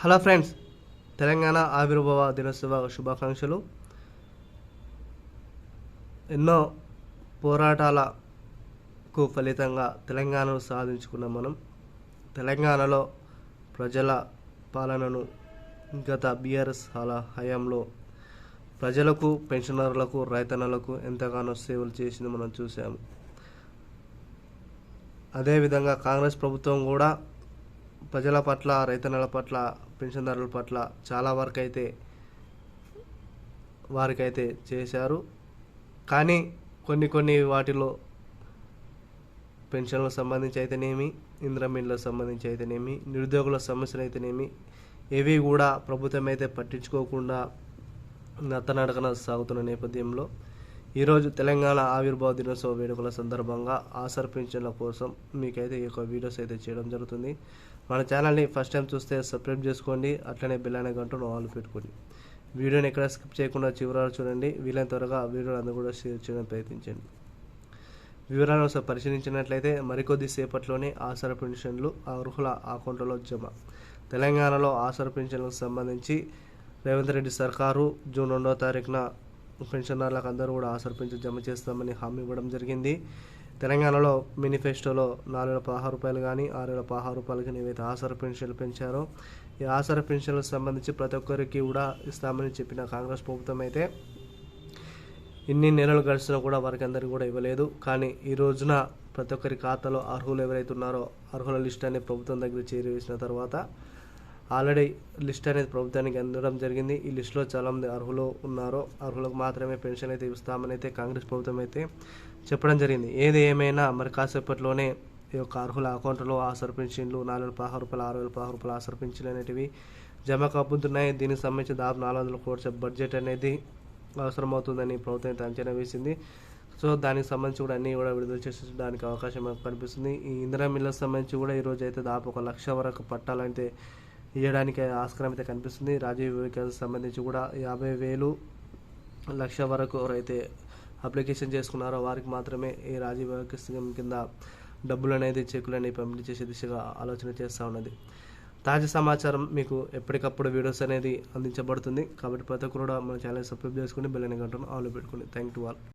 Hello friends, Telangana ఆవిర్భావ దినోత్సవ శుభాకాంక్షలు. ఎన్నో పోరాటాలకు ఫలితంగా తెలంగాణను సాధించుకున్నాం మనం. తెలంగాణలో ప్రజల పాలనను గత బీఆర్ఎస్ హయాంలో ప్రజలకు, పెన్షనర్లకు, రైతన్నలకు ఎంతగానో సేవలు చేసింది మనం చూసాము. అదేవిధంగా కాంగ్రెస్ ప్రభుత్వం కూడా ప్రజల పట్ల, రైతన్నల పట్ల, పెన్షన్దారుల పట్ల చాలా వరకు అయితే వారికైతే చేశారు. కానీ కొన్ని వాటిలో పెన్షన్లకు సంబంధించి అయితేనేమి, ఇందిరమ్మ సంబంధించి అయితేనేమి, నిరుద్యోగుల సమస్యలు అయితేనేమి, ఏవి కూడా ప్రభుత్వం అయితే పట్టించుకోకుండా నత్తనడకన సాగుతున్న నేపథ్యంలో ఈరోజు తెలంగాణ ఆవిర్భావ దినోత్సవ వేడుకల సందర్భంగా ఆసరా పెన్షన్ల కోసం మీకైతే ఈ యొక్క వీడియోస్ అయితే చేయడం జరుగుతుంది. మన ఛానల్ని ఫస్ట్ టైం చూస్తే సబ్స్క్రైబ్ చేసుకోండి, అట్లనే బెల్ అనే గంటను ఆల్ పెట్టుకోండి. వీడియోని ఎక్కడ స్కిప్ చేయకుండా చివరి చూడండి. వీలైన త్వరగా వీడియోని అందరూ కూడా షేర్ చేయడం ప్రయత్నించండి. వివరాలను ఒకసారి పరిశీలించినట్లయితే మరికొద్ది సేపట్లోనే ఆసరా పెన్షన్లు అర్హుల అకౌంట్లలో జమ. తెలంగాణలో ఆసరా పెన్షన్లకు సంబంధించి రేవంత్ రెడ్డి సర్కారు జూన్ 2వ తారీఖున పెన్షనర్లకు అందరూ కూడా ఆసరా పెన్షన్ జమ చేస్తామని హామీ ఇవ్వడం జరిగింది. తెలంగాణలో మేనిఫెస్టోలో 4,016 రూపాయలు కానీ 6,016 రూపాయలు కానీ ఏవైతే ఆసరా పెన్షన్లు పెంచారో ఈ ఆసరా పెన్షన్లకు సంబంధించి ప్రతి ఒక్కరికి కూడా ఇస్తామని చెప్పిన కాంగ్రెస్ ప్రభుత్వం అయితే ఇన్ని నెలలు గడిచినా కూడా వారికి అందరికీ కూడా ఇవ్వలేదు. కానీ ఈ రోజున ప్రతి ఒక్కరి ఖాతాలో అర్హులు ఎవరైతే ఉన్నారో అర్హుల లిస్ట్ అనేది ప్రభుత్వం దగ్గర చేరవేసిన తర్వాత ఆల్రెడీ లిస్ట్ అనేది ప్రభుత్వానికి అందడం జరిగింది. ఈ లిస్టులో చాలామంది అర్హులు ఉన్నారో అర్హులకు మాత్రమే పెన్షన్ అయితే ఇస్తామని అయితే కాంగ్రెస్ ప్రభుత్వం అయితే చెప్పడం జరిగింది. ఏది ఏమైనా మరి కాసేపట్లోనే ఈ యొక్క అర్హుల అకౌంట్లో ఆసరా పెన్షన్లు 4,016 రూపాయలు, 6,016 రూపాయల ఆసరా పెన్షన్లు అనేటివి జమ కాబోతున్నాయి. దీనికి సంబంధించి దాదాపు 400 కోట్ల బడ్జెట్ అనేది అవసరమవుతుందని ప్రభుత్వం అయితే అంచనా వేసింది. సో దానికి సంబంధించి కూడా అన్నీ కూడా విడుదల చేసేయడానికి అవకాశం కనిపిస్తుంది. ఈ ఇందిరమ్మ సంబంధించి కూడా ఈరోజు అయితే దాదాపు 1 లక్ష వరకు పట్టాలంటే ఇవ్వడానికి ఆస్కారం అయితే కనిపిస్తుంది. రాజీవ్ వివేకానికి సంబంధించి కూడా 50,000 లక్ష వరకు ఎవరైతే అప్లికేషన్ చేసుకున్నారో వారికి మాత్రమే ఈ రాజీవ్ వివేక స్కీమ్ కింద డబ్బులు అనేది, చెక్కులు అనేవి పంపిణీ చేసే దిశగా ఆలోచన చేస్తూ ఉన్నది. తాజా సమాచారం మీకు ఎప్పటికప్పుడు వీడియోస్ అనేది అందించబడుతుంది. కాబట్టి ప్రతి ఒక్కరు కూడా మన ఛానల్ సబ్స్క్రైబ్ చేసుకుని బెల్ ఐకాన్ గంటను ఆన్లో పెట్టుకోండి. Thank you all.